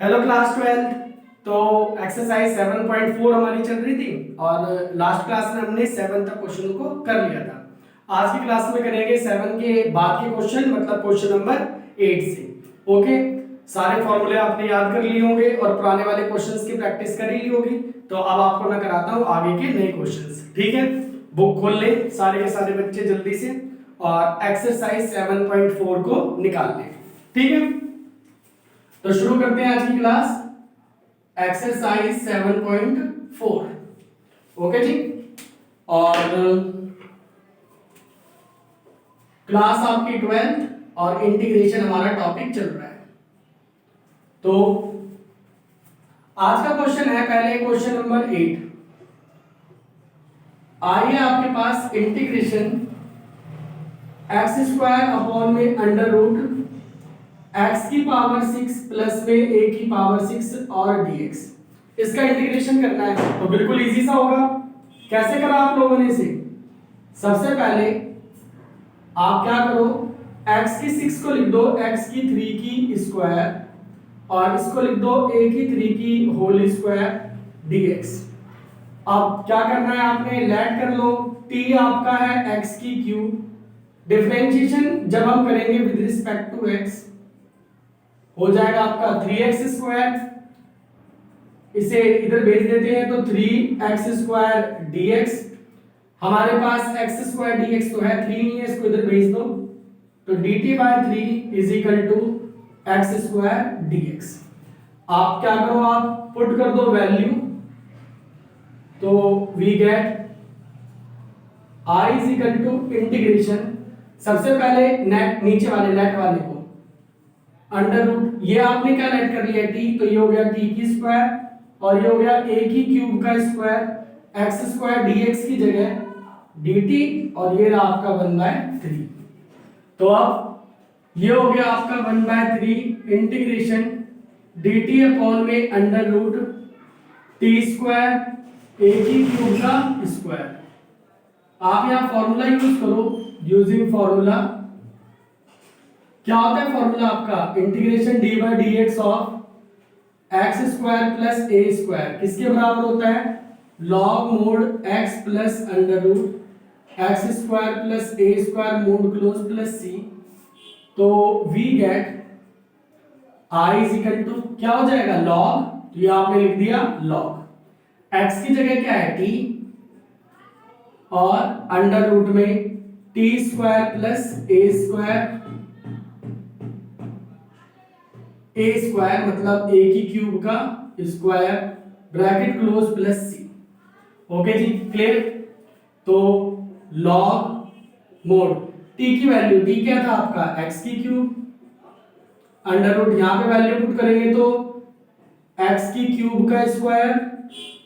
Hello class 12। तो exercise 7.4 हमारी चल रही थी और लास्ट क्लास में हमने 7 तक क्वेश्चन को कर लिया था। आज की क्लास में करेंगे 7 के बाद के क्वेश्चन, मतलब क्वेश्चन नंबर 8 से। ओके, सारे फॉर्मूले आपने याद कर लिए होंगे और पुराने वाले क्वेश्चंस की प्रैक्टिस कर ही ली होगी। तो अब आपको मैं कराता हूँ आगे के नए क्वेश्चंस। ठीक है, बुक खोल ले सारे के सारे बच्चे जल्दी से और एक्सरसाइज 7.4 को निकाल लें। ठीक है, तो शुरू करते हैं आज की क्लास। एक्सरसाइज 7.4। ओके जी, और क्लास आपकी 12th और इंटीग्रेशन हमारा टॉपिक चल रहा है। तो आज का क्वेश्चन है, पहले क्वेश्चन नंबर 8। आइए आपके पास इंटीग्रेशन एक्स स्क्वायर अपॉन में अंडर रूट x की पावर 6 प्लस में a की पावर 6 और dx, इसका इंटीग्रेशन करना है। तो बिल्कुल इजी सा होगा। कैसे करा आप लोगों ने इसे? सबसे पहले आप क्या करो, x की 6 को लिख दो x की 3 की स्क्वायर और इसको लिख दो a की 3 की होल स्क्वायर dx। अब क्या करना है आपने, लेट कर लो। t आपका है x की क्यूब। डिफरेंशिएशन जब हम करेंगे विद रिस्पेक्ट टू x हो जाएगा आपका 3x स्क्वायर। इसे इधर भेज देते हैं तो 3x स्क्वायर dx। हमारे पास x स्क्वायर dx तो है, 3 नहीं है, इसको इधर भेज दो तो dt by 3 is equal to x square dx। आप क्या करो, आप पुट कर दो वैल्यू, तो we get I is equal to integration. सबसे पहले नेट नीचे वाले नेट वाले को अंडर रूट, ये आपने क्या लेट कर लिया t, तो ये हो गया t की स्क्वायर और ये हो गया a की क्यूब का स्क्वायर x स्क्वायर dx की जगह dt और ये रहा आपका 1/3। तो अब ये हो गया आपका 1/3 इंटीग्रेशन dt अपॉन में under root t square a की क्यूब का स्क्वायर। आप यहाँ फॉर्मूला यूज करो, यूजिंग फॉर्मूला। क्या होता है फॉर्मूला आपका, integration d by d x of x square plus a square किसके बराबर होता है, log mod x plus under root x square plus a square mod close plus c. तो we get I is equal to क्या हो जाएगा, log, तो ये आपने लिख दिया लॉग एक्स की जगह क्या है टी और अंडर रूट में T square plus a square, A square मतलब ए की क्यूब का स्क्वायर ब्रैकेट क्लोज प्लस सी। ओके जी, क्लियर। तो लॉग मोड टी की वैल्यू, टी क्या था आपका एक्स की क्यूब, अंडर रूट यहां पे वैल्यू पुट करेंगे तो एक्स की क्यूब का स्क्वायर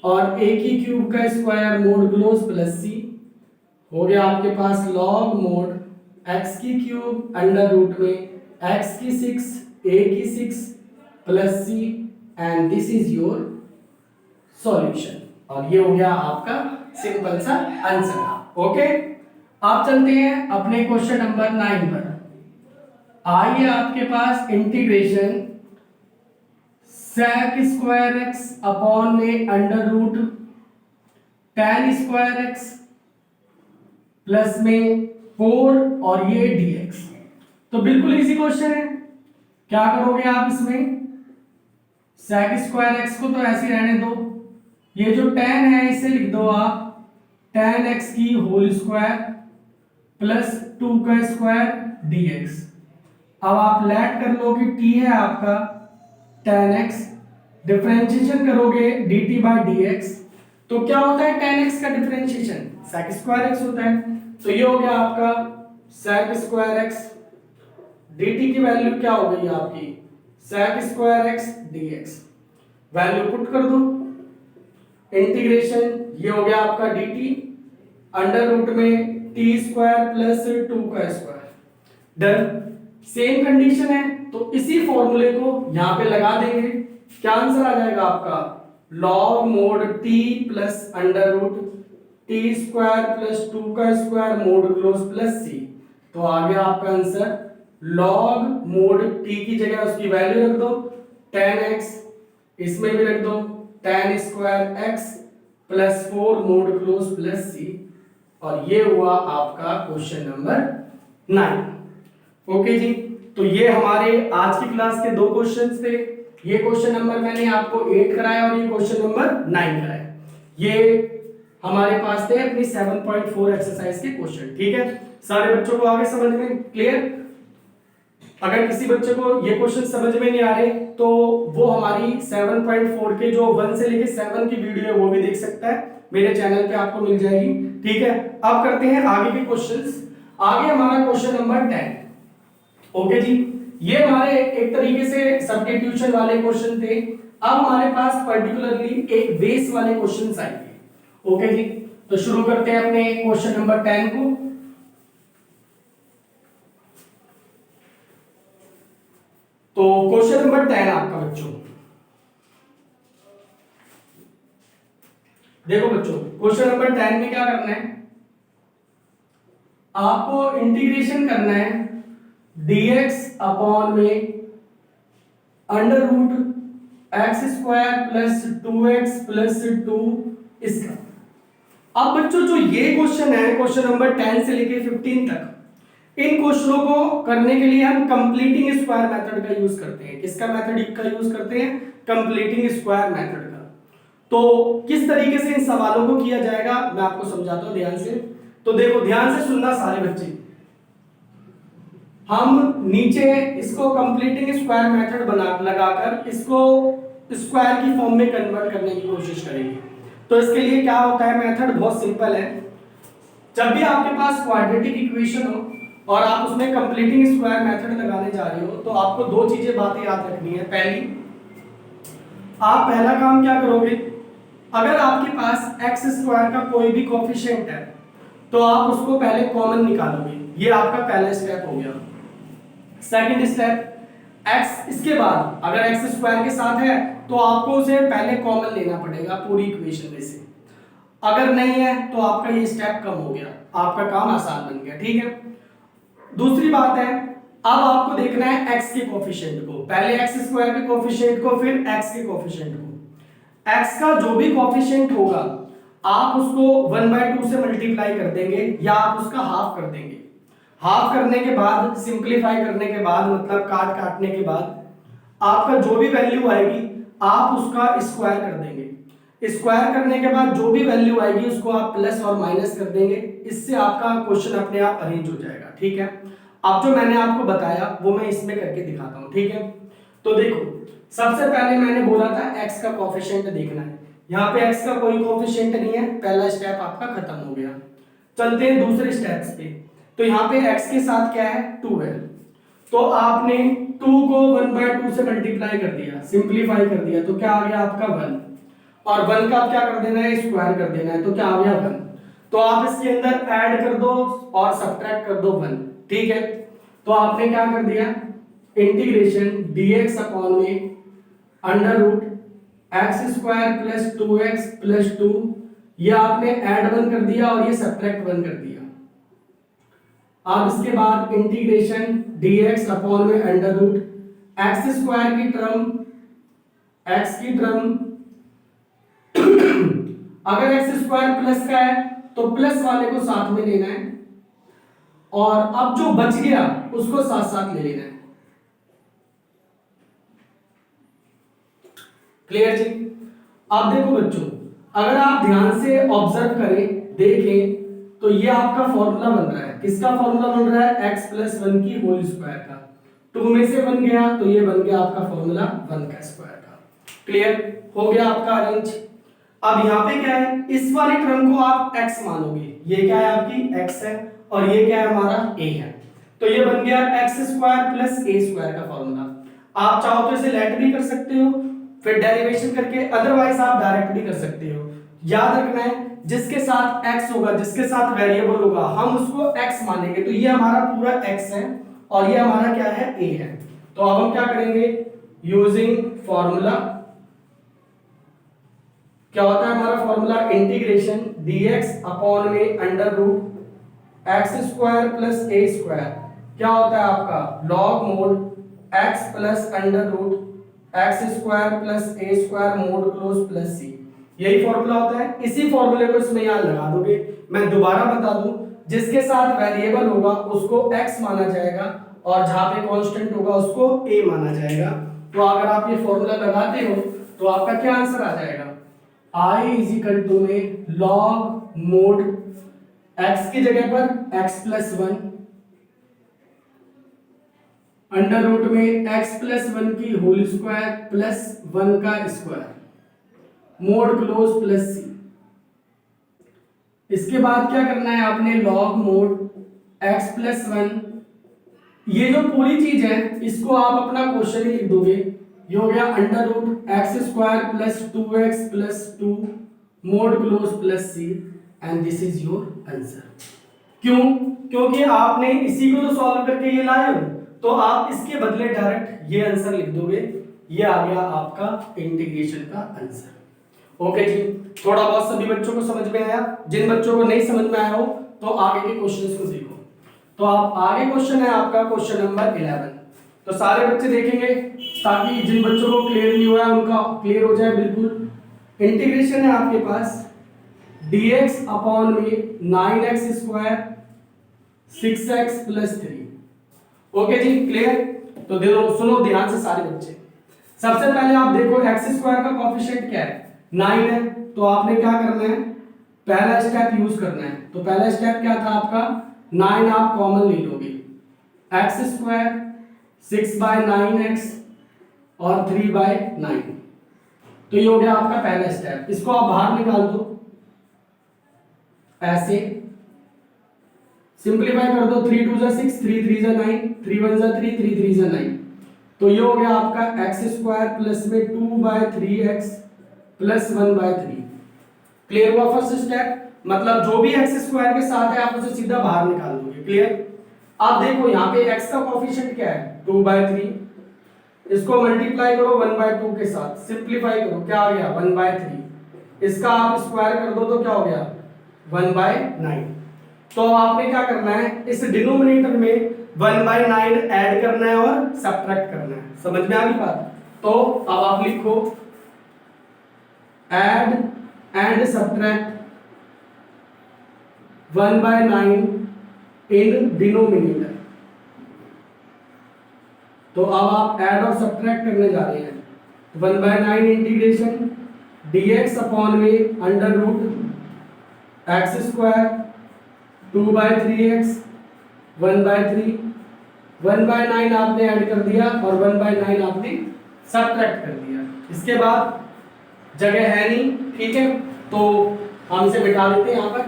और ए की क्यूब का स्क्वायर मोड क्लोज प्लस सी। हो गया आपके पास लॉग मोड एक्स की क्यूब अंडर रूट में एक्स की 6 a की 6 plus c and this is your solution. और ये हो गया आपका सिंपल सा आंसर। ओके, आप चलते हैं अपने क्वेश्चन नंबर 9 पर। आइए आपके पास integration sec square x upon में under root tan square x plus में 4 और ये dx। तो बिल्कुल इजी क्वेश्चन है। क्या करोगे आप इसमें, sec स्क्वायर x को तो ऐसे रहने दो, ये जो tan है इसे लिख दो आप tan x की होल स्क्वायर प्लस 2 का स्क्वायर dx। अब आप लेट कर लो कि t है आपका tan x, डिफरेंशिएशन करोगे dt बाय dx। तो क्या होता है tan x का डिफरेंशिएशन, sec स्क्वायर x होता है। तो ये हो गया आपका sec स्क्वायर x, dt की वैल्यू क्या हो गई आपकी sec square x dx। Value put कर दो, इंटीग्रेशन ये हो गया आपका dt अंडर रूट में t स्क्वायर प्लस 2 का स्क्वायर। डन। सेम कंडीशन है तो इसी फॉर्मूले को यहां पे लगा देंगे। क्या आंसर आ जाएगा आपका, log mod t plus under root t square plus 2 का square mod close plus c। तो आ गया आपका आंसर लॉग मोड t की जगह उसकी वैल्यू रख दो 10x, इसमें भी रख दो tan square x plus 4 mode close plus c, और ये हुआ आपका क्वेश्चन नंबर 9। ओके जी, तो ये हमारे आज की क्लास के 2 क्वेश्चंस थे। ये क्वेश्चन नंबर मैंने आपको 8 कराया और ये क्वेश्चन नंबर 9 कराया। ये हमारे पास थे अपनी 7.4 एक्सरसाइज के क्वेश्चन। ठीक है, सारे बच्चों को आगे समझ में क्लियर? अगर किसी बच्चे को ये क्वेश्चन समझ में नहीं आ रहे तो वो हमारी 7.4 के जो 1 से लेके 7 की वीडियो है वो भी देख सकता है, मेरे चैनल पे आपको मिल जाएगी। ठीक है, अब करते हैं आगे के क्वेश्चंस। आगे हमारा क्वेश्चन नंबर 10। ओके जी, ये हमारे एक तरीके से सब्स्टिट्यूशन वाले क्वेश्चन थे। अब हमारे पास पर्टिकुलरली एक बेस वाले क्वेश्चंस आएंगे। ओके जी, तो शुरू करते हैं अपने क्वेश्चन नंबर 10 को। तो क्वेश्चन नंबर 10 आपका बच्चों, देखो बच्चों, क्वेश्चन नंबर 10 में क्या करना है, आपको इंटीग्रेशन करना है dx अपॉन में under root x square plus 2x plus 2 इसका। अब बच्चों जो ये क्वेश्चन है, क्वेश्चन नंबर 10 से लेके 15 तक, इन क्वेश्चनों को करने के लिए हम कंप्लीटिंग स्क्वायर मेथड का यूज करते हैं। किसका मेथड का यूज करते हैं? कंप्लीटिंग स्क्वायर मेथड का। तो किस तरीके से इन सवालों को किया जाएगा मैं आपको समझाता हूं ध्यान से। तो देखो, ध्यान से सुनना सारे बच्चे। हम नीचे इसको कंप्लीटिंग स्क्वायर मेथड बना लगाकर इसको स्क्वायर की फॉर्म में कन्वर्ट करने की कोशिश करेंगे। तो इसके लिए क्या होता है, मेथड बहुत सिंपल है। जब भी आपके पास क्वाड्रेटिक इक्वेशन हो और आप उसमें कंप्लीटिंग स्क्वायर मेथड लगाने जा रहे हो तो आपको 2 चीजें बातें याद रखनी है। पहली, आप पहला काम क्या करोगे, अगर आपके पास एक्स स्क्वायर का कोई भी कोएफिशिएंट है तो आप उसको पहले कॉमन निकालोगे। ये आपका पहला स्टेप हो गया। सेकंड स्टेप, x इसके बाद अगर एक्स स्क्वायर के साथ है तो आपको उसे पहले कॉमन लेना पड़ेगा पूरी इक्वेशन में से। अगर नहीं है तो आपका ये स्टेप कम हो गया, आपका काम आसान बन गया। ठीक है, दूसरी बात है, अब आपको देखना है x के कोएफिशिएंट को, पहले एक्स स्क्वायर के कोएफिशिएंट को फिर x के कोएफिशिएंट को। x का जो भी कोएफिशिएंट होगा आप उसको 1/2 से मल्टीप्लाई कर देंगे या आप उसका हाफ कर देंगे। हाफ करने के बाद, सिंपलीफाई करने के बाद, मतलब काटने के बाद आपका जो भी वैल्यू आएगी आप उसका स्क्वायर कर देंगे। स्क्वायर करने के बाद जो भी वैल्यू आएगी उसको आप प्लस और माइनस कर देंगे। इससे आपका क्वेश्चन अपने आप अरेंज हो जाएगा। ठीक है, अब जो मैंने आपको बताया वो मैं इसमें करके दिखाता हूं। ठीक है, तो देखो, सबसे पहले मैंने बोला था x का कोएफिशिएंट देखना है। यहाँ पे x का कोई कोएफिशिएंट नहीं है, पहला स्टेप आपका खत्म हो गया। चलते हैं दूसरे स्टेप्स पे। तो यहाँ पे x के साथ क्या है, 2 है। तो आपने 2 को 1/2 से मल्टीप्लाई कर दिया, सिंपलीफाई कर दिया, तो क्या आ गया आपका 1, और 1 का आप क्या कर देना है, स्क्वायर कर देना है, तो क्या आ गया 1। तो आप इसके अंदर ऐड कर दो और सब्ट्रैक्ट कर दो 1। ठीक है, तो आपने क्या कर दिया, इंटीग्रेशन dx अपॉन में under root x square plus 2x plus 2, ये आपने ऐड 1 कर दिया और ये सब्ट्रैक्ट 1 कर दिया। अब इसके बाद इंटीग्रेशन dx अपॉन में अंडर रूट एक्स स्क्वायर की टर्म x की टर्म अगर एक्स स्क्वायर प्लस का है तो प्लस वाले को साथ में लेना है और अब जो बच गया उसको साथ साथ ले लेना है। क्लियर जी? अब देखो बच्चों, अगर आप ध्यान से ऑब्जर्व करें, देखें, तो ये आपका फॉर्मूला बन रहा है। किसका फॉर्मूला बन रहा है? x प्लस 1 की होल स्क्वायर का। 2 में से 1 गया तो ये बन गया आपका फॉर्मूला 1 का स्क्वायर का। क्लियर हो गया आपका अरेंज। अब यहाँ पे क्या है, इस वाली टर्म को आप x मानोगे, ये क्या है आपकी x है और ये क्या है हमारा a है, तो ये बन गया x square plus a square का फॉर्मूला। आप चाहो तो इसे लेट भी कर सकते हो फिर डेरिवेशन करके, अदरवाइज आप डायरेक्ट भी कर सकते हो। याद रखना है, जिसके साथ x होगा, जिसके साथ वेरिएबल होगा, हम उसको x मानेंगे। तो ये हमारा पूरा x है और ये हमारा क्या है, a है। तो अब हम क्या करेंगे, यूजिंग फॉर्मूला, क्या होता है हमारा फॉर्मूला, इंटीग्रेशन dx अपॉन में under root x square plus a square, क्या होता है आपका log mod x plus under root x square plus a square mod close plus c, यही फॉर्मूला होता है। इसी फॉर्मूले को इसमें यहाँ लगा दोगे। मैं दोबारा बता दूं, जिसके साथ वेरिएबल होगा उसको x माना जाएगा और जहां पे कांस्टेंट होगा उसको a माना जाएगा। तो अगर आप ये फॉर्मूला लगाते हो तो आपका क्या आंसर आ जाएगा, i इज इक्वल टू में लॉग मोड x की जगह पर x plus one under root में x प्लस वन की होल स्क्वायर प्लस वन का square mod close plus c. इसके बाद क्या करना है आपने, log mod x plus one, ये जो पूरी चीज है इसको आप अपना क्वेश्चन ही लिख दोगे। ये हो गया under root x square plus 2x plus 2 mod close plus c and this is your answer. क्यों? क्योंकि आपने इसी को तो सॉल्व करके ये लाए हो, तो आप इसके बदले डायरेक्ट ये आंसर लिख दोगे। ये आ गया आपका इंटीग्रेशन का आंसर। ओके जी, थोड़ा बहुत सभी बच्चों को समझ में आया? जिन बच्चों को नहीं समझ में आया हो तो आगे के क्वेश्चंस को देखो। तो आप आगे क्वेश्चन है आपका क्वेश्चन नंबर 11। तो सारे बच्चे देखेंगे ताकि जिन बच्चों को क्लियर नहीं हुआ है उनका क्लियर हो जाए बिल्कुल। इंटीग्रेशन है आपके पास dx अपॉन में 9x square 6x plus 3। Okay जी, क्लियर? तो देखो, सुनो ध्यान से सारे बच्चे। सबसे पहले आप देखो एक्स स्क्वायर का कोएफिशिएंट क्या है, 9 है। तो आपने क्या करना है, पहला स्टेप यूज करना है। तो पहला स्टेप क्या था आपका, 9 आप कॉमन ले लोगे, एक्स स्क्वायर 6/9x और 3/9। तो ये हो गया आपका पहला स्टेप। इसको आप बाहर निकाल दो, ऐसे सिंपलीफाई कर दो। 3 2 जा 6, 3 3 जा 9, 3 1 जा 3, 3 3 जा 9। तो ये हो गया आपका एक्स स्क्वायर प्लस में 2/3x प्लस 1/3। क्लियर हुआ फर्स्ट स्टेप? मतलब जो भी एक्स स्क्वायर के साथ है आप उसे सीधा बाहर निकाल दोगे। क्लियर? अब देखो यहाँ पे x का कोएफिशिएंट क्या है, 2/3। इसको मल्टीप्लाई करो 1/2 के साथ, सिंपलीफाई करो, क्या आ गया 1/3। इसका आप स्क्वायर कर दो तो क्या हो गया 1/9। तो आपने क्या करना है, इस डिनोमिनेटर में 1/9 ऐड करना है और सब्ट्रैक्ट करना है। समझ में आ गई बात? तो अब आप लिखो add and subtract 1/9 in denominator. तो अब आप ऐड और सब्ट्रैक्ट करने जा रहे हैं। 1/9 इंटीग्रेशन dx अपॉन में under root x square 2/3x 1/3। 1/9 आपने ऐड कर दिया और 1/9 आपने सब्ट्रैक्ट कर दिया। इसके बाद जगह है नहीं, ठीक है, तो हम इसे बिठा देते हैं यहां पर।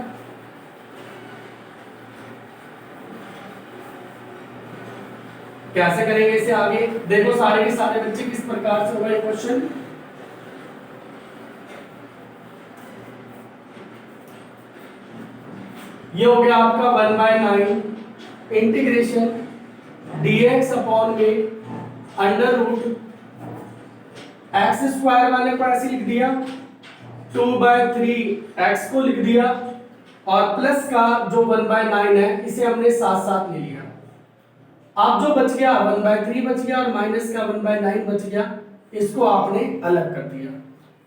कैसे करेंगे इसे आगे, देखो सारे के सारे बच्चे किस प्रकार से होगा ये क्वेश्चन। ये हो गया आपका 1/9 इंटीग्रेशन dx अपॉन में अंडर रूट एक्स स्क्वायर वाले को ऐसे लिख दिया, 2/3x को लिख दिया और प्लस का जो 1/9 है इसे हमने साथ साथ ले लिया। अब जो बच गया 1/3 बच गया और माइनस का 1/9 बच गया, इसको आपने अलग कर दिया।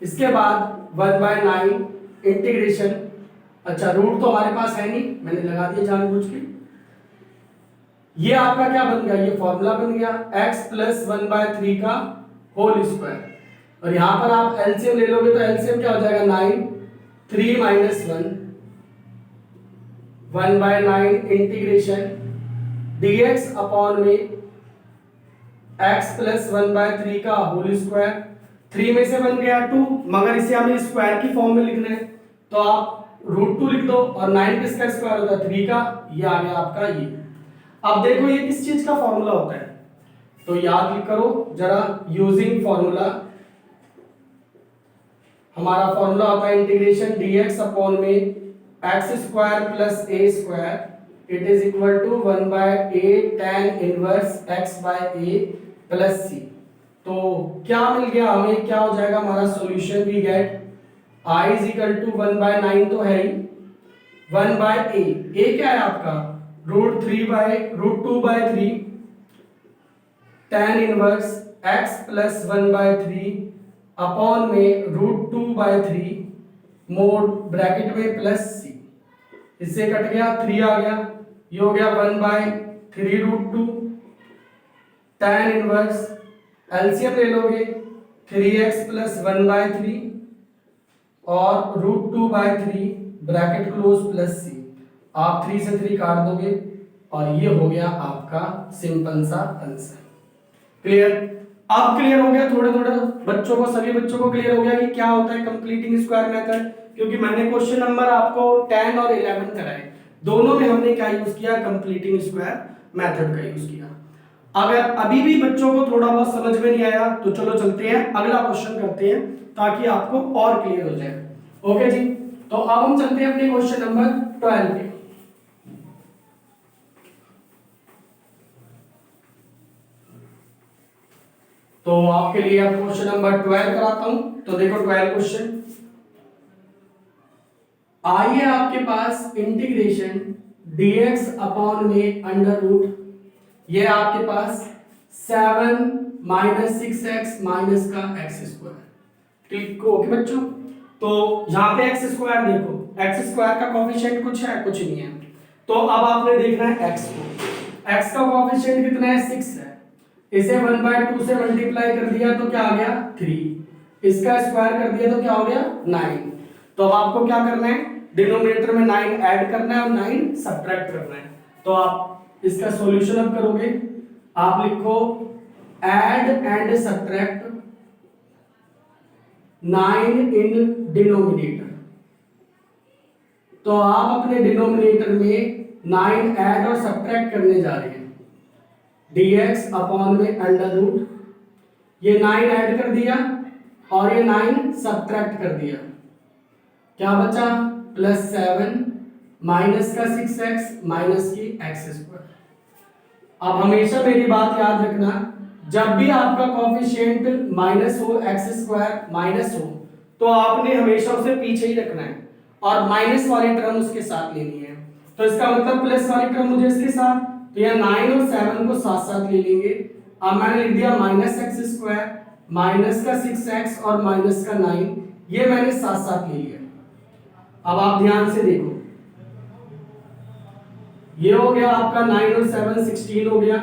इसके बाद 1/9 इंटीग्रेशन, अच्छा रूट तो हमारे पास है नहीं, मैंने लगा दिया जानबूझ के। ये आपका क्या बन गया, ये फॉर्मूला बन गया x प्लस 1/3 का होल स्क्वायर। और यहां पर आप एलसीएम ले लोगे तो एलसीएम क्या हो जाएगा 9, 3 - 1 1/9 इंटीग्रेशन dx अपॉन में x प्लस 1/3 का होल स्क्वायर। 3 में से बन गया 2, मगर इसे हमें स्क्वायर की फॉर्म में लिखना है तो आप √2 लिख दो और 9 किसका स्क्वायर होता है 3 का, ये आ गया आपका ये। अब देखो ये किस चीज का फॉर्मूला होता है, तो याद करो जरा, यूजिंग फॉर्मूला। हमारा फॉर्मूला होता है इंटीग्रेशन dx अपॉन में x square plus a square it is equal to 1/a tan inverse x/a plus c। तो क्या मिल गया हमें, क्या हो जाएगा हमारा solution, we get i is equal to 1/9 तो है ही, 1/a, a क्या है आपका √2/3 tan inverse x plus 1/3 upon में √2/3 मोड ब्रैकेट में प्लस सी, इससे कट गया 3 आ गया, ये हो गया 1/3√2 tan इनवर्स, एलसीएम ले लोगे 3x प्लस 1/3 और √2/3 ब्रैकेट क्लोज प्लस सी, आप 3 से 3 काट दोगे और ये हो गया आपका सिंपल सा आंसर। क्लियर? अब क्लियर हो गया थोड़ा थोड़ा बच्चों को, सभी बच्चों को क्लियर हो गया कि क्या होता है कंप्लीटिंग स्क्वायर मेथड, क्योंकि मैंने क्वेश्चन नंबर आपको 10 और 11 कराए, दोनों में हमने क्या यूज किया, कंप्लीटिंग स्क्वायर मेथड का यूज किया। अगर अभी भी बच्चों को थोड़ा बहुत समझ में नहीं आया तो चलो चलते हैं अगला क्वेश्चन करते हैं ताकि आपको और क्लियर हो जाए। ओके जी, तो अब हम चलते हैं अपने क्वेश्चन नंबर 12 पे। तो आपके लिए अब क्वेश्चन नंबर 12 कराता हूं। तो देखो 12 क्वेश्चन, आइए आपके पास इंटीग्रेशन dx अपॉन में अंडर रूट, ये आपके पास 7 माइनस 6x माइनस का एक्स स्क्वायर, ठीक हो ओके बच्चों। तो यहाँ पे एक्स स्क्वायर देखो, एक्स स्क्वायर का कोफिशिएंट कुछ है, कुछ नहीं है, तो अब आपने देखना है एक्स को, एक्स का कोफिशिएंट कितना है, 6 है, इसे 1/2 से मल्टीप्लाई कर दिया तो क्या आ गया 3, इसका स्क्वायर कर दिया तो क्या हो गया 9। तो अब आपको क्या करना है, डिनोमिनेटर में 9 ऐड करना है और 9 सब्ट्रैक्ट करना है। तो आप इसका सॉल्यूशन अब करोगे, आप लिखो add and subtract 9 in denominator, तो आप अपने डिनोमिनेटर में 9 ऐड और सब्ट्रैक्ट करने जा रहे हैं, dx अपॉन में अंडर रूट, ये 9 ऐड कर दिया और ये 9 सब्ट्रैक्ट कर दिया, क्या बचा प्लस 7 माइनस का 6x माइनस की x स्क्वायर। अब हमेशा मेरी बात याद रखना, जब भी आपका कोफिशिएंट माइनस हो, एक्स स्क्वायर माइनस हो, तो आपने हमेशा उसे पीछे ही रखना है और माइनस वाली टर्म उसके साथ लेनी है। तो इसका मतलब प्लस वाली टर्म मुझे इसके साथ, तो यह 9 और 7 को साथ साथ ले लेंगे। अब मैंने लिख दिया माइनस एक्स स्क्वायर माइनस का 6x और माइनस का 9, ये मैंने साथ साथ ले लिया। अब आप ध्यान से देखो, ये हो गया आपका 9 और 7 16 हो गया,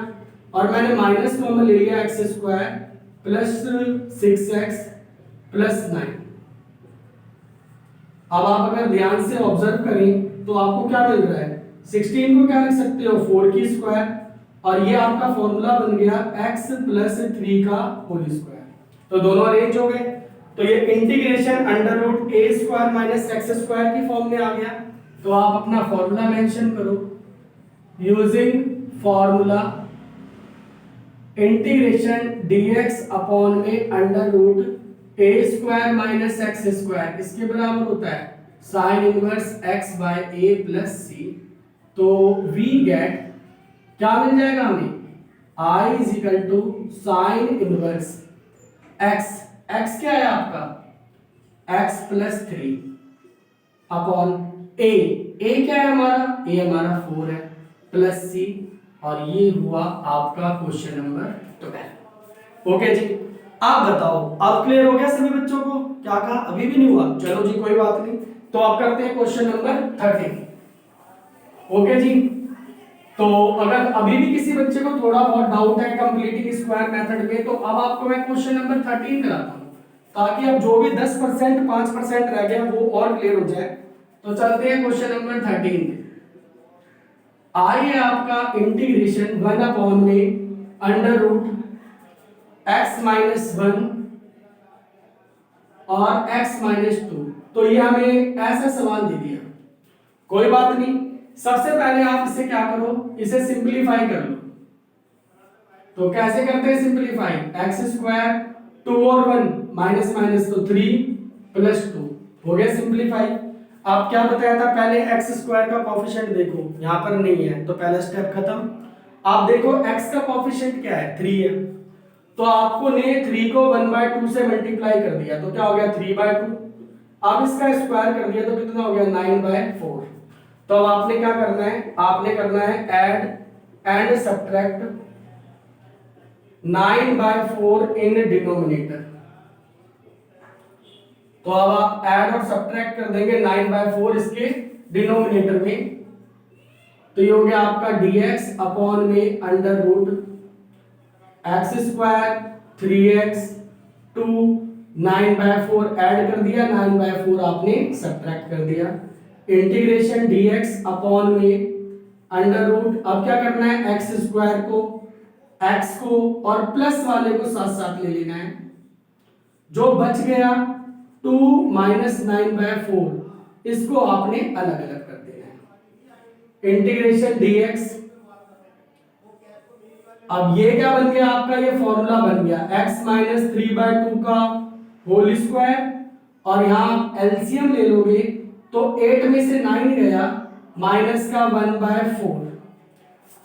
और मैंने माइनस कॉमन ले लिया x square plus 6x plus 9। अब आप अगर ध्यान से ऑब्जर्व करें तो आपको क्या मिल रहा है, 16 को क्या लिख सकते हो 4 की स्क्वायर, और ये आपका फॉर्मूला बन गया x प्लस 3 का होल स्क्वायर। तो दोनों अरेंज हो गए, तो ये integration under root a square minus x square की फॉर्म में आ गया। तो आप अपना फॉर्मूला मेंशन करो, using formula integration dx upon में under root a square minus x square, इसके बराबर होता है sine inverse x by a plus c. तो वी गेट क्या मिल जाएगा हमें, i is equal to sine inverse x, x क्या है आपका x plus 3 upon a, a क्या है हमारा, a हमारा 4 है प्लस सी, और ये हुआ आपका क्वेश्चन नंबर 12। ओके जी, आप बताओ अब क्लियर हो गया सभी बच्चों को, क्या कहा अभी भी नहीं हुआ, चलो जी कोई बात नहीं। तो आप करते हैं क्वेश्चन नंबर 13। ओके जी, तो अगर अभी भी किसी बच्चे को थोड़ा बहुत डाउट है कंप्लीटिंग स्क्वायर मेथड में, तो अब आपको मैं क्वेश्चन नंबर 13 कराता हूं, ताकि अब जो भी 10% 5% रह गया वो और क्लियर हो जाए। तो चलते हैं क्वेश्चन नंबर 13 पे। आइए आपका इंटीग्रेशन 1 अपॉन में अंडर रूट x माइनस 1 और x माइनस 2, तो ये हमें ऐसा सवाल दे दिया। कोई बात नहीं, सबसे पहले आप इसे क्या करो, इसे सिंपलीफाई कर लो। तो कैसे करते हैं सिंपलीफाई, एक्स स्क्वायर 2 और 1 माइनस माइनस तो 3 प्लस 2 हो गया सिंपलीफाई। आप क्या बताया था पहले, एक्स स्क्वायर का कोफिशिएंट देखो, यहाँ पर नहीं है तो पहला स्टेप खत्म। आप देखो x का कोफिशिएंट क्या है 3 है, तो आपको ने 3 को 1/2 से मल्टीप्लाई कर दिया तो क्या हो गया 3/2। अब इसका स्क्वायर कर दिया तो कितना हो गया 9/4। तो अब आपने क्या करना है, आपने करना है add and subtract 9/4 in denominator. तो अब आप ऐड और सब्ट्रैक्ट कर देंगे 9/4 इसके डिनोमिनेटर में, तो ये हो गया आपका dx अपॉन में under root x square 3x 2 9/4 add कर दिया, 9/4 आपने सब्ट्रैक्ट कर दिया, इंटीग्रेशन dx अपॉन में अंडर रूट, अब क्या करना है एक्स स्क्वायर को x को और प्लस वाले को साथ साथ ले लेना है, जो बच गया 2 माइनस 9/4 इसको आपने अलग अलग कर देना है, इंटीग्रेशन dx। अब ये क्या बन गया आपका, ये फॉर्मूला बन गया x माइनस 3/2 का होल स्क्वायर, और यहां आप एलसीएम ले लोगे तो 8 में से 9 गया, माइनस का 1/4,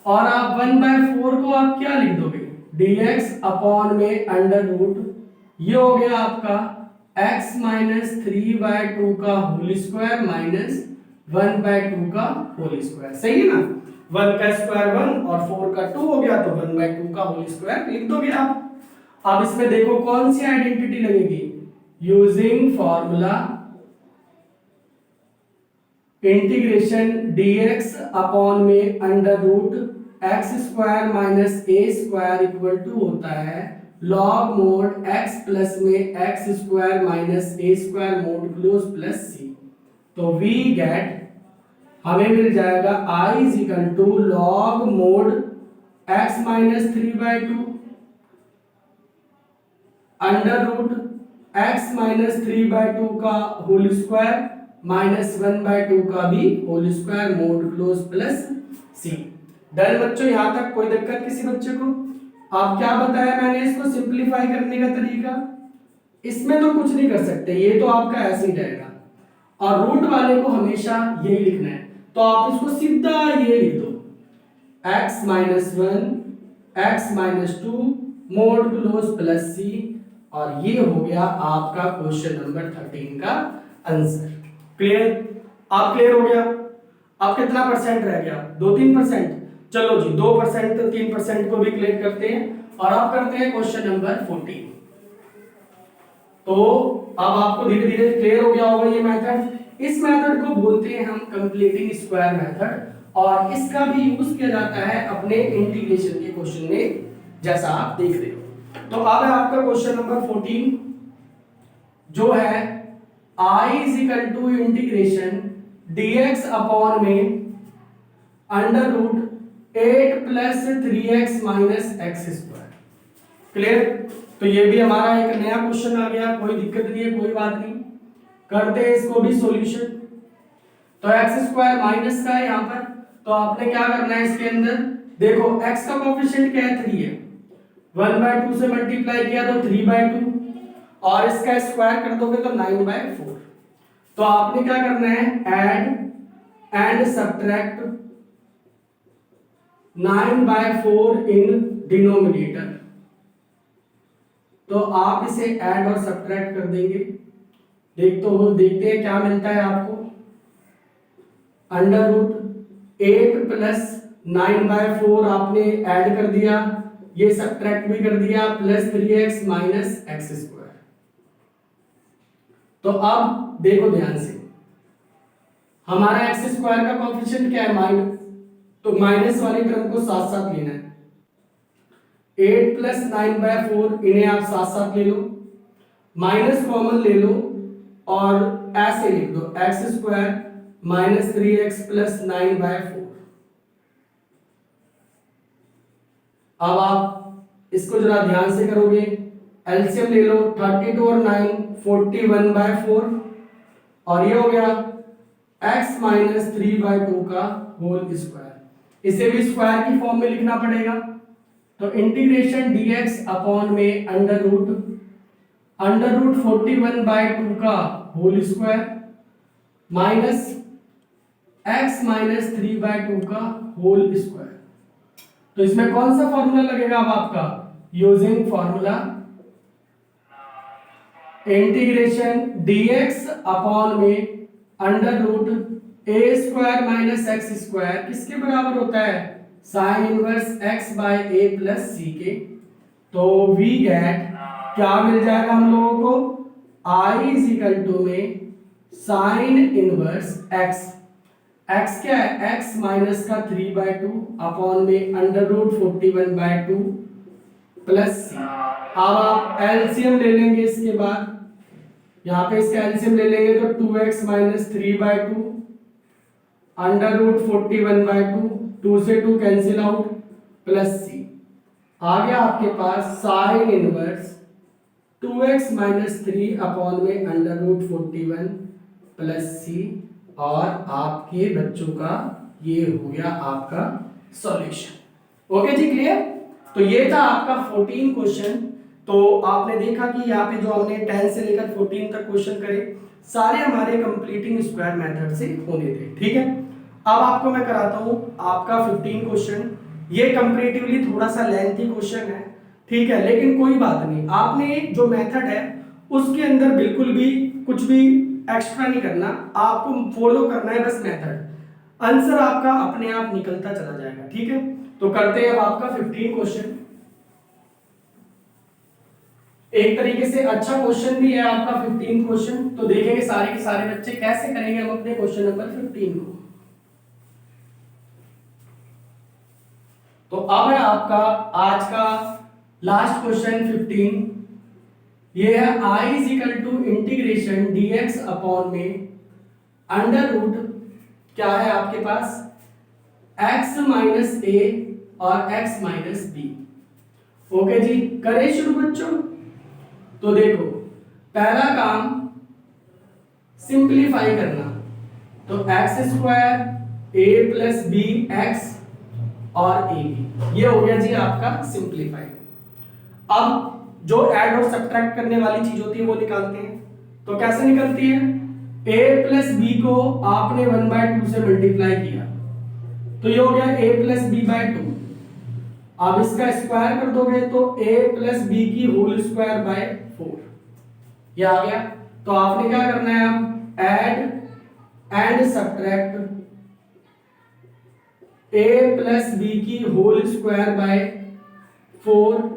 और आप 1/4 को आप क्या लिख दोगे dx अपॉन में अंडर रूट, ये हो गया आपका x माइनस 3/2 का होल स्क्वायर माइनस 1/2 का होल स्क्वायर, सही है ना, 1 का स्क्वायर 1 और 4 का 2 हो गया, तो 1/2 का होल स्क्वायर लिख दोगे आप। अब इसमें देखो कौन सी आइडेंटिटी लगेगी, using formula integration dx upon में under root x square minus a square equal to होता है लॉग मोड x प्लस में x square minus a square mod close plus c, तो वी गेट हमें मिल जाएगा i is equal to log mod x minus 3/2 under root x minus 3/2 का whole square minus 1/2 का भी whole square mod close plus सी। Done बच्चों, यहां तक कोई दिक्कत किसी बच्चे को? आप क्या बताया मैंने इसको सिंप्लीफाई करने का तरीका, इसमें तो कुछ नहीं कर सकते, ये तो आपका ऐसे ही रहेगा, और रूट वाले को हमेशा यही लिखना है, तो आप इसको सीधा ये लिख दो x minus 1 x minus 2 mod close plus c, और ये हो गया आपका क्वेश्चन नंबर 13 का आंसर। क्लियर? आप क्लियर हो गया? अब कितना परसेंट रह गया, 2-3%, चलो जी 2% 3% को भी क्लियर करते हैं, और अब करते हैं क्वेश्चन नंबर 14। तो अब आपको धीरे धीरे क्लियर हो गया होगा ये मेथड। इस मेथड को बोलते हैं हम कंप्लीटिंग स्क्वायर मेथड, और इसका भी यूज किया जाता है अपने इंटीग्रेशन के क्वेश्चन में, जैसा आप देख रहे हो। तो अब है आपका क्वेश्चन नंबर 14, जो है i is equal to integration dx upon में under root 8 plus 3x minus x square. Clear? तो ये भी हमारा एक नया क्वेश्चन आ गया, कोई दिक्कत नहीं है, कोई बात नहीं, करते हैं इसको भी सॉल्यूशन। तो एक्स स्क्वायर माइनस का है यहाँ पर, तो आपने क्या करना है इसके अंदर, देखो x का कोएफिशिएंट क्या है 3 है, 1/2 से मल्टीप्लाई किया तो 3/2, और इसका स्क्वायर कर दोगे तो 9/4। तो आपने क्या करना है add and subtract 9/4 in denominator, तो आप इसे ऐड और सब्ट्रैक्ट कर देंगे, देखते हैं क्या मिलता है आपको, अंडर रूट 8 प्लस 9/4 आपने ऐड कर दिया, ये सब्ट्रैक्ट भी कर दिया, plus 3x minus x square. तो अब देखो ध्यान से, हमारा एक्स स्क्वायर का कोएफिशिएंट क्या है माइनस, तो माइनस वाली टर्म को साथ साथ लेना है, 8 प्लस 9/4 इन्हें आप साथ साथ ले लो, माइनस कॉमन ले लो, और ऐसे लिख दो x square minus 3x plus 9/4। अब आप इसको जरा ध्यान से करोगे, एलसीएम ले लो, 32 और 9 41/4, और ये हो गया x माइनस 3/2 का होल स्क्वायर। इसे भी स्क्वायर की फॉर्म में लिखना पड़ेगा, तो इंटीग्रेशन dx अपॉन में अंडर रूट 41/2 का whole square minus x minus 3/2 का होल स्क्वायर। तो इसमें कौन सा फॉर्मूला लगेगा अब आपका, using formula integration dx upon में under root a square minus x square किसके बराबर होता है, sine inverse x by a plus c के। तो वी गेट क्या मिल जाएगा हम लोगों को, आई इज इक्वल टू में साइन इनवर्स एक्स। एक्स क्या है, एक्स माइनस का 3/2 अपॉन में अंडर रूट 41/2 प्लस सी। अब आप एलसीएम ले लेंगे, इसके बाद यहाँ पे इसका एलसीएम ले लेंगे तो 2x माइनस 3/2 अंडर रूट 41/2, 2 से 2 कैंसिल आउट प्लस सी। आ गया आपके पास साइन इनवर्स 2x माइनस 3 अपॉन में अंडर रूट 41 प्लस सी। और आपके बच्चों का ये हो गया आपका सॉल्यूशन। ओके जी, क्लियर। तो ये था आपका 14 क्वेश्चन। तो आपने देखा कि यहाँ पे जो हमने 10 से लेकर 14 तक क्वेश्चन करे सारे हमारे कंप्लीटिंग स्क्वायर मेथड से होने थे, ठीक है। अब आपको मैं कराता हूँ आपका 15 क्वेश्चन। ये कंपैरेटिवली थोड़ा सा लेंथी क्वेश्चन है, ठीक है, लेकिन कोई बात नहीं। आपने जो मेथड है उसके अंदर बिल्कुल भी कुछ भी एक्स्ट्रा नहीं करना, आपको फॉलो करना है बस मेथड। आंसर आपका अपने आप निकलता चला जाएगा, ठीक है। तो करते हैं अब आपका 15 क्वेश्चन। एक तरीके से अच्छा क्वेश्चन भी है आपका 15 क्वेश्चन। तो देखेंगे सारे के सारे बच्चे कैसे करेंगे हम अपने क्वेश्चन नंबर 15 को। तो अब है आपका आज का लास्ट क्वेश्चन 15। ये है I is equal to integration dx upon में अंडर रूट क्या है आपके पास, x माइनस ए और x माइनस बी। ओके जी, करें शुरू बच्चों। तो देखो पहला काम सिंप्लीफाई करना, तो x square a plus b x और ए बी, ये हो गया जी आपका सिंप्लीफाई। अब जो ऐड और सब्ट्रैक्ट करने वाली चीज होती है वो निकालते हैं। तो कैसे निकलती है, a प्लस बी को आपने 1/2 से मल्टीप्लाई किया तो ये हो गया a प्लस बी बाय 2। अब इसका स्क्वायर कर दोगे तो a प्लस बी की होल स्क्वायर बाय 4, ये आ गया। तो आपने क्या करना है, अब add and subtract a plus b की whole square by 4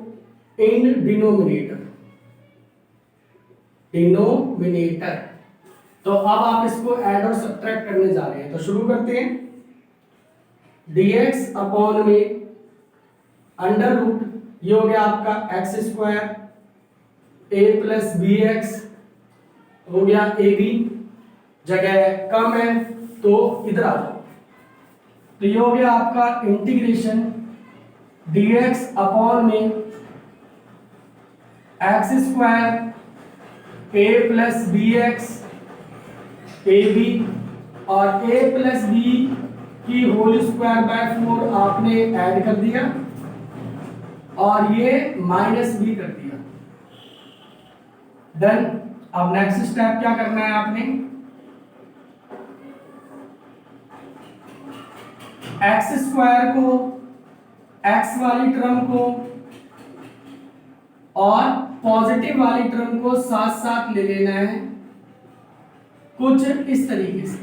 in denominator. तो अब आप इसको ऐड और सब्ट्रैक्ट करने जा रहे हैं, तो शुरू करते हैं। dx अपॉन में अंडर रूट, ये हो गया आपका x square a plus b x हो गया ए बी, जगह कम है तो इधर आ जाओ। तो ये हो गया आपका इंटीग्रेशन dx अपॉन में x square a plus b x a b और ए प्लस बी की होल स्क्वायर बाय 4 आपने ऐड कर दिया और ये माइनस बी कर दिया। डन। अब नेक्स्ट स्टेप क्या करना है आपने, एक्स स्क्वायर को, एक्स वाली टर्म को और पॉजिटिव वाली टर्म को साथ साथ ले लेना है कुछ इस तरीके से,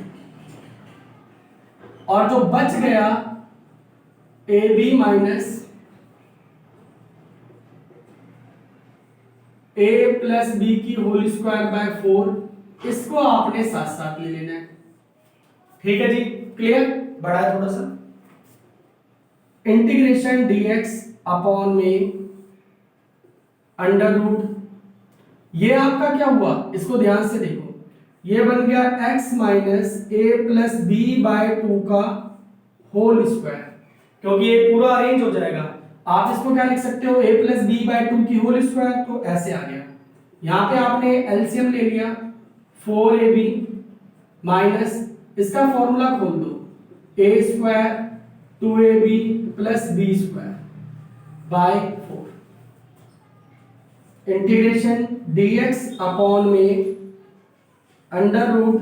और जो बच गया a b minus a plus b की होल स्क्वायर बाय 4, इसको आपने साथ साथ ले लेना है। ठीक है जी, क्लियर। बड़ा है थोड़ा सा। इंटीग्रेशन dx अपॉन में अंडर रूट, ये आपका क्या हुआ, इसको ध्यान से देखो, ये बन गया x minus a plus b by 2 का होल स्क्वायर, क्योंकि ये पूरा अरेंज हो जाएगा। आप इसको क्या लिख सकते हो, a प्लस बी बाय 2 की होल स्क्वायर, तो ऐसे आ गया। यहाँ पे आपने एलसीएम ले लिया 4ab माइनस इसका फॉर्मूला खोल दो, a square 2ab plus b square by 4। Integration dx upon में under root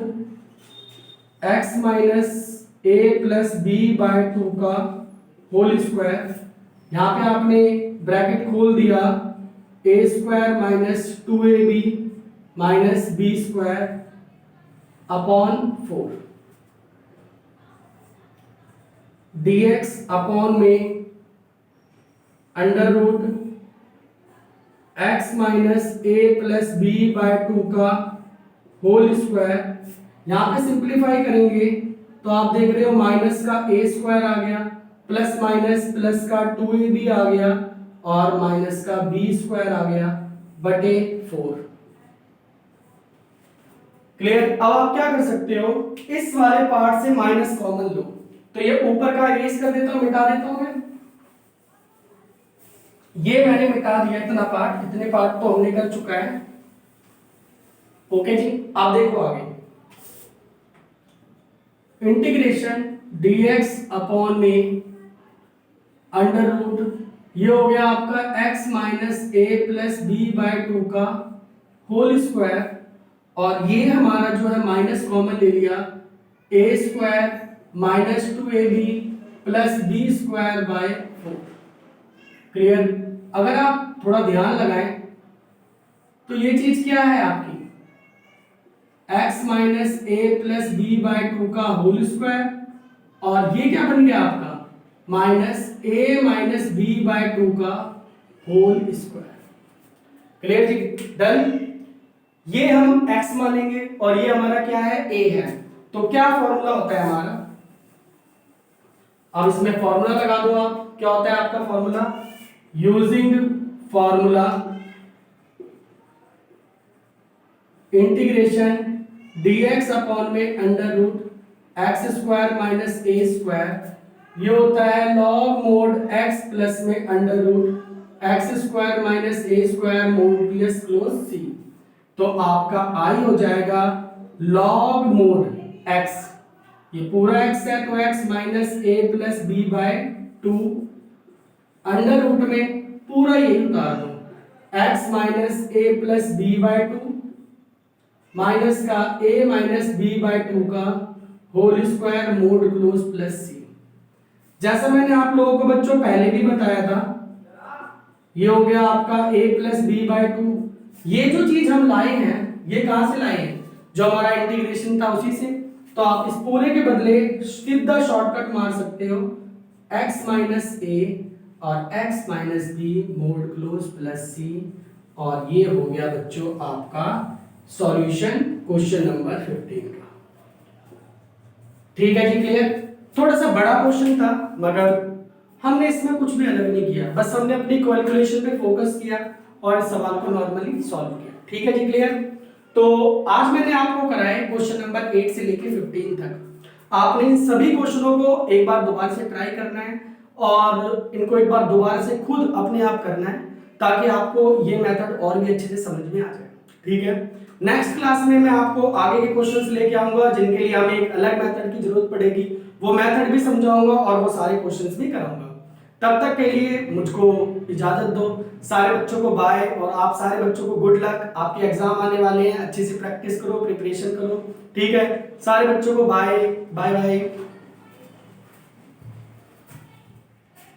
x minus a plus b by 2 का होल स्क्वायर, यहाँ पे आपने ब्रैकेट खोल दिया, a square minus 2ab minus b square upon 4। dx upon में under root x minus a plus b by 2 का whole square. यहाँ पे सिंप्लीफाई करेंगे तो आप देख रहे हो माइनस का ए स्क्वायर आ गया, प्लस माइनस प्लस का 2ab आ गया और माइनस का बी स्क्वायर आ गया बटे 4। क्लियर। अब आप क्या कर सकते हो, इस वाले पार्ट से माइनस कॉमन लो, तो ये ऊपर का इरेज कर देता हूं, मिटा देता हूं मैं। ये मैंने मिटा दिया इतना पार्ट, इतने पार्ट तो हमने कर चुका है। ओके जी, आप देखो आगे, इंटीग्रेशन dx अपॉन में अंडर रूट, ये हो गया आपका x minus a plus b by 2 का होल स्क्वायर, और ये हमारा जो है माइनस कॉमन ले लिया, a square minus 2ab plus b square by 4। Clear. अगर आप थोड़ा ध्यान लगाएं तो ये चीज क्या है आपकी, x minus a plus b by 2 का होल स्क्वायर, और ये क्या बन गया आपका minus A minus b by 2 का होल स्क्वायर। क्लियर जी, डन। ये हम x मानेंगे और ये हमारा क्या है, a है। तो क्या फॉर्मूला होता है हमारा, अब इसमें फॉर्मूला लगा दो आप। क्या होता है आपका formula, using formula integration dx upon में under root x square minus a square, ये होता है लॉग मोड x प्लस में under root x square minus a square modulus close c। तो आपका i हो जाएगा लॉग मोड x, ये पूरा x है तो x minus a plus b by 2, under root में पूरा यही उतार दो, x minus a plus b by 2 minus का a माइनस बी बाय 2 का whole square mod close plus c। जैसा मैंने आप लोगों को बच्चों पहले भी बताया था, ये हो गया आपका a प्लस बी बाय 2। ये जो चीज हम लाए हैं ये कहां से लाए हैं, जो हमारा इंटीग्रेशन था उसी से। तो आप इस पूरे के बदले सीधा शॉर्टकट मार सकते हो, x माइनस ए और x minus b mod close plus c, और ये हो गया बच्चों आपका सॉल्यूशन क्वेश्चन नंबर 15 का। ठीक है जी, क्लियर। थोड़ा सा बड़ा क्वेश्चन था मगर हमने इसमें कुछ भी अलग नहीं किया, बस हमने अपनी कैलकुलेशन पे फोकस किया और इस सवाल को नॉर्मली सॉल्व किया। ठीक है जी, क्लियर। तो आज मैंने आपको कराया क्वेश्चन नंबर 8 से लेके 15 तक। आपने इन सभी क्वेश्चनों को एक बार दोबारा से ट्राई करना है और इनको एक बार दोबारा से खुद अपने आप करना है, ताकि आपको ये मेथड और भी अच्छे से समझ में आ जाए। ठीक है, नेक्स्ट क्लास में मैं आपको आगे के क्वेश्चंस लेके आऊंगा जिनके लिए हमें एक अलग मेथड की जरूरत पड़ेगी, वो मेथड भी समझाऊंगा और वो सारे क्वेश्चंस भी कराऊंगा। तब तक के लिए मुझको इजाजत दो। सारे बच्चों को बाय, और आप सारे बच्चों को गुड लक। आपके एग्जाम आने वाले हैं, अच्छे से प्रैक्टिस करो, प्रिपरेशन करो। ठीक है, सारे बच्चों को बाय बाय बाय।